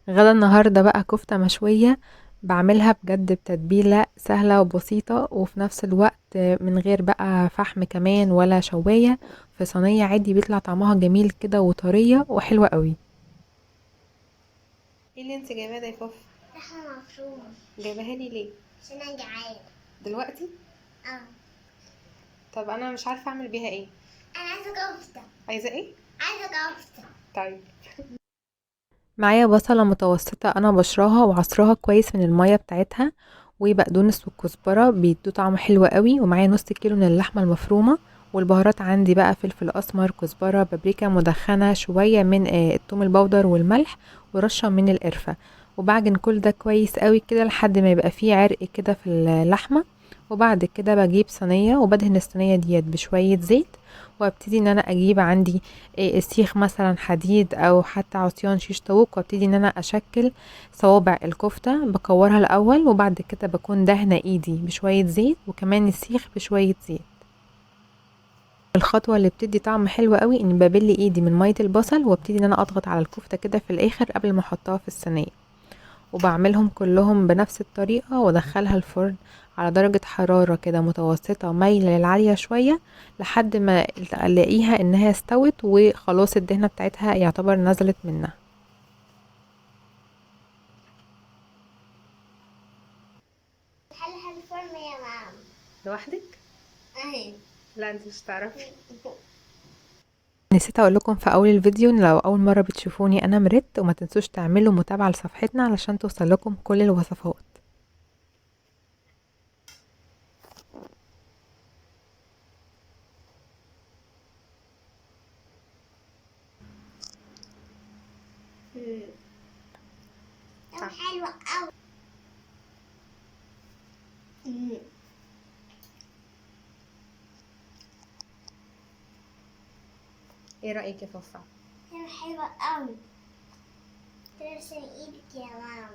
غدا النهاردة بقى كفتة مشوية، بعملها بجد بتتبيلة سهلة وبسيطة وفي نفس الوقت من غير بقى فحم كمان ولا شواية، في صينية عادي بيطلع طعمها جميل كده وطرية وحلوة قوي. ايه اللي انت جايباه ده يا فوف؟ لحمة مفرومة. جايباها لي ليه عشان انا جعانة. دلوقتي؟ اه. طب انا مش عارفة اعمل بيها ايه. انا عايزة كفتة. عايزة ايه؟ عايزة كفتة. طيب. معايا بصلة متوسطة انا بشراها وعصراها كويس من المية بتاعتها، وبقدونس والكزبرة بيدوا طعم حلو قوي، ومعايا نص كيلو من اللحمة المفرومة، والبهارات عندي بقى فلفل اسمر، كزبرة، بابريكا مدخنة، شوية من الثوم البودر والملح، ورشة من القرفة. وبعجن كل ده كويس قوي كده لحد ما يبقى فيه عرق كده في اللحمة. وبعد كده بجيب صينية وبدهن الصينية ديت بشوية زيت، وابتدي ان انا اجيب عندي سيخ مثلا حديد او حتى عصيان شيش طاووق، وابتدي ان انا اشكل صوابع الكفتة، بكورها الاول وبعد كده بكون دهنة ايدي بشوية زيت وكمان السيخ بشوية زيت. الخطوة اللي بتدي طعم حلو قوي اني ببل ايدي من مية البصل وابتدي ان انا اضغط على الكفتة كده في الاخر قبل ما احطها في الصينية، وبعملهم كلهم بنفس الطريقة وادخلها الفرن على درجة حرارة كده متوسطة مايلة للعالية شوية لحد ما الاقيها انها استوت وخلاص الدهنة بتاعتها يعتبر نزلت منها. حلها الفرن يا ماما. لوحدك؟ اهي. لا انت مش تعرفي. نسيت اقول لكم في اول الفيديو ان لو اول مرة بتشوفوني انا مريت، وما تنسوش تعملوا متابعة لصفحتنا علشان توصل لكم كل الوصفات. طب حلوة أوي. ايه رأيك يا فوفا؟ حلوة أوي. ترسم ايدك يا ماما.